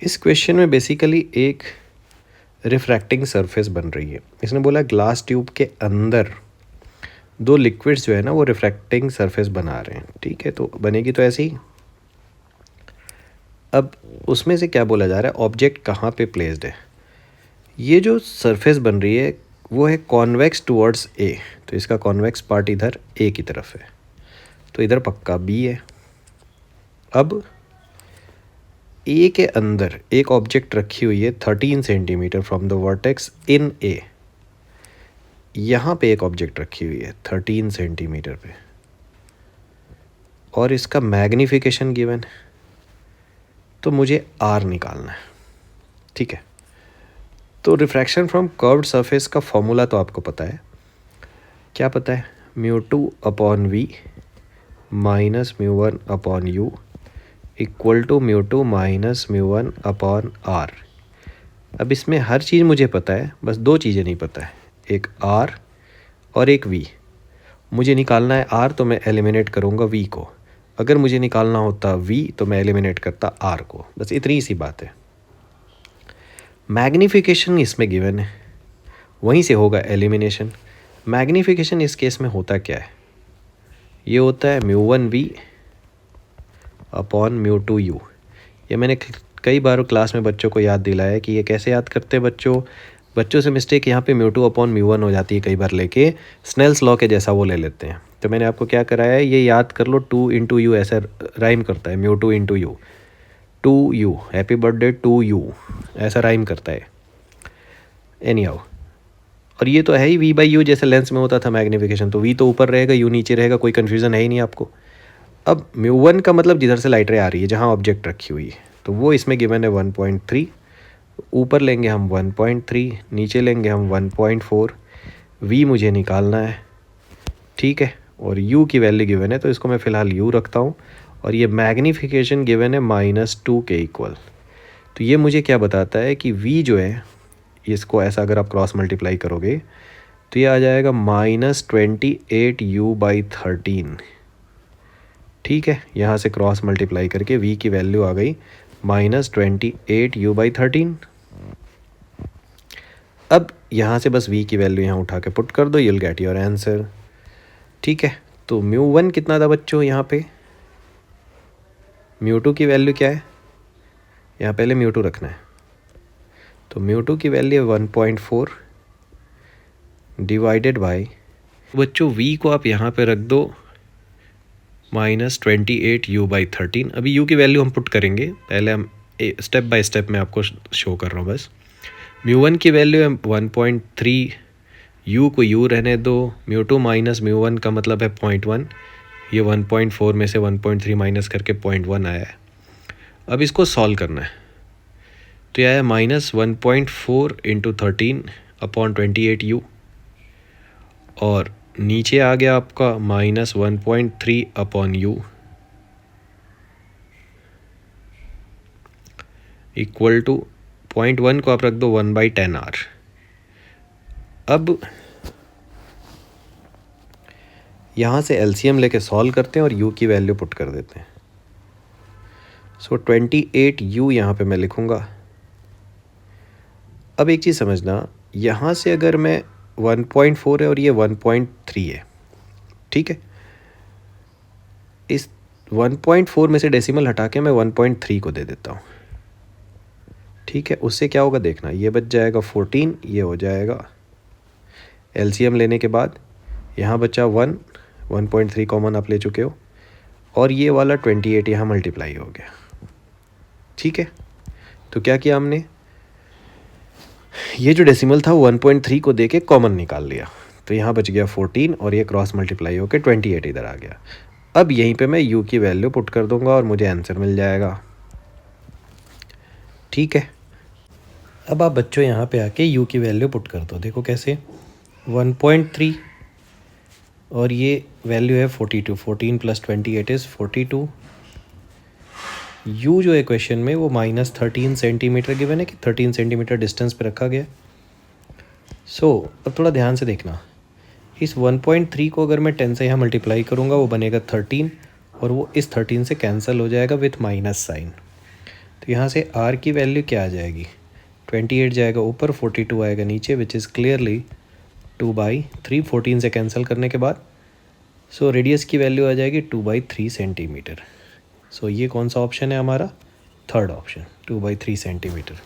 इस क्वेश्चन में बेसिकली एक रिफ्रैक्टिंग सरफेस बन रही है। इसने बोला ग्लास ट्यूब के अंदर दो लिक्विड्स जो है ना वो रिफ्रैक्टिंग सरफेस बना रहे हैं। ठीक है, तो बनेगी तो ऐसे ही। अब उसमें से क्या बोला जा रहा है, ऑब्जेक्ट कहाँ पे प्लेस्ड है। ये जो सरफेस बन रही है वो है कॉन्वेक्स टुवर्ड्स ए, तो इसका कॉन्वेक्स पार्ट इधर ए की तरफ है, तो इधर पक्का बी है। अब ए के अंदर एक ऑब्जेक्ट रखी हुई है 13 centimetre from the vertex in A. यहाँ पे एक ऑब्जेक्ट रखी हुई है 13 सेंटीमीटर पे, और इसका मैग्नीफिकेशन गिवन है, तो मुझे आर निकालना है। ठीक है, तो रिफ्रैक्शन फ्रॉम कर्व्ड सरफेस का फॉर्मूला तो आपको पता है। क्या पता है, μ2 upon v minus μ1 upon u equal to μ2 minus μ1 upon R. अब इसमें हर चीज़ मुझे पता है, बस दो चीज़ें नहीं पता है, एक आर और एक वी। मुझे निकालना है आर तो मैं एलिमिनेट करूँगा वी को, अगर मुझे निकालना होता वी तो मैं एलिमिनेट करता आर को। बस इतनी सी बात है। मैग्नीफिकेशन इसमें गिवन है, वहीं से होगा एलिमिनेशन। मैग्नीफिकेशन इस केस में होता क्या है, ये होता है μ1 वी अपॉन μ2 यू। ये मैंने कई बार क्लास में बच्चों को याद दिलाया है कि ये कैसे याद करते हैं। बच्चों से मिस्टेक यहाँ पे μ2 अपॉन μ1 हो जाती है कई बार, लेके स्नेल्स लॉ के जैसा वो ले लेते हैं। तो मैंने आपको क्या कराया है, ये याद कर लो 2 इंटू यू ऐसा राइम करता है, μ2 into you, 2u, happy birthday 2u ऐसा राइम करता है। एनी हाउ, और ये तो है ही v बाई यू, जैसे लेंस में होता था मैग्नीफिकेशन, तो v तो ऊपर रहेगा u नीचे रहेगा, कोई कन्फ्यूज़न है ही नहीं आपको। अब μ1 का मतलब जिधर से लाइट रे आ रही है, जहाँ ऑब्जेक्ट रखी हुई है, तो वो इसमें गिवन है 1.3। ऊपर लेंगे हम 1.3, नीचे लेंगे हम 1.4। v मुझे निकालना है, ठीक है, और u की वैल्यू गिवन है, तो इसको मैं फ़िलहाल u रखता हूँ। और ये मैग्नीफिकेशन गिवन है -2 के इक्वल। तो ये मुझे क्या बताता है कि v जो है, इसको ऐसा अगर आप क्रॉस मल्टीप्लाई करोगे तो ये आ जाएगा -28u/13। ठीक है, यहाँ से क्रॉस मल्टीप्लाई करके v की वैल्यू आ गई -28u/13। अब यहाँ से बस v की वैल्यू यहाँ उठा के पुट कर दो, यूल गेट योर आंसर। ठीक है, तो μ1 कितना था बच्चों, यहाँ पे μ2 की वैल्यू क्या है, यहाँ पहले μ2 रखना है, तो μ2 की वैल्यू है 1.4 डिवाइडेड बाय, बच्चों v को आप यहाँ पे रख दो -28u/13। अभी u की वैल्यू हम पुट करेंगे, पहले हम स्टेप बाय स्टेप मैं आपको शो कर रहा हूँ बस। μ1 की वैल्यू है 1.3, u को u रहने दो, μ2 माइनस μ1 का मतलब है 0.1, ये 1.4 में से 1.3 माइनस करके 0.1 आया है। अब इसको सॉल्व करना है, तो यह है -1.4 इंटू 13 अपॉन 28u, और नीचे आ गया आपका -1.3 अपॉन यू इक्वल टू 0.1 को आप रख दो 1/10r। अब यहाँ से एलसीएम लेके सॉल्व करते हैं और u की वैल्यू पुट कर देते हैं। सो 28u यहाँ पे मैं लिखूँगा। अब एक चीज़ समझना, यहाँ से अगर मैं 1.4 है और ये 1.3 है, ठीक है, इस 1.4 में से डेसिमल हटा के मैं 1.3 को दे देता हूँ। ठीक है, उससे क्या होगा देखना, ये बच जाएगा 14, ये हो जाएगा एलसीएम लेने के बाद यहाँ बचा 1.3 कॉमन आप ले चुके हो, और ये वाला 28 यहाँ मल्टीप्लाई हो गया। ठीक है, तो क्या किया हमने, ये जो डेसिमल था वो 1.3 को दे के कॉमन निकाल लिया, तो यहाँ बच गया 14 और ये क्रॉस मल्टीप्लाई होकर 28 इधर आ गया। अब यहीं पे मैं u की वैल्यू पुट कर दूंगा और मुझे आंसर मिल जाएगा। ठीक है, अब आप बच्चों यहाँ पे आके u की वैल्यू पुट कर दो, देखो कैसे, 1.3 और ये वैल्यू है 42, 14 + 28 इज़ 42। u जो है क्वेश्चन में वो -13 सेंटीमीटर गिवन है कि 13 सेंटीमीटर डिस्टेंस पे रखा गया। अब थोड़ा ध्यान से देखना, इस 1.3 को अगर मैं 10 से यहाँ मल्टीप्लाई करूँगा वो बनेगा 13, और वो इस 13 से कैंसिल हो जाएगा विथ माइनस साइन। तो यहाँ से r की वैल्यू क्या आ जाएगी, 28 जाएगा ऊपर, 42 आएगा नीचे, विच इज़ क्लियरली 2/3, 14 से कैंसिल करने के बाद। सो रेडियस की वैल्यू आ जाएगी 2/3 सेंटीमीटर। सो ये कौन सा ऑप्शन है हमारा, थर्ड ऑप्शन, 2/3 सेंटीमीटर।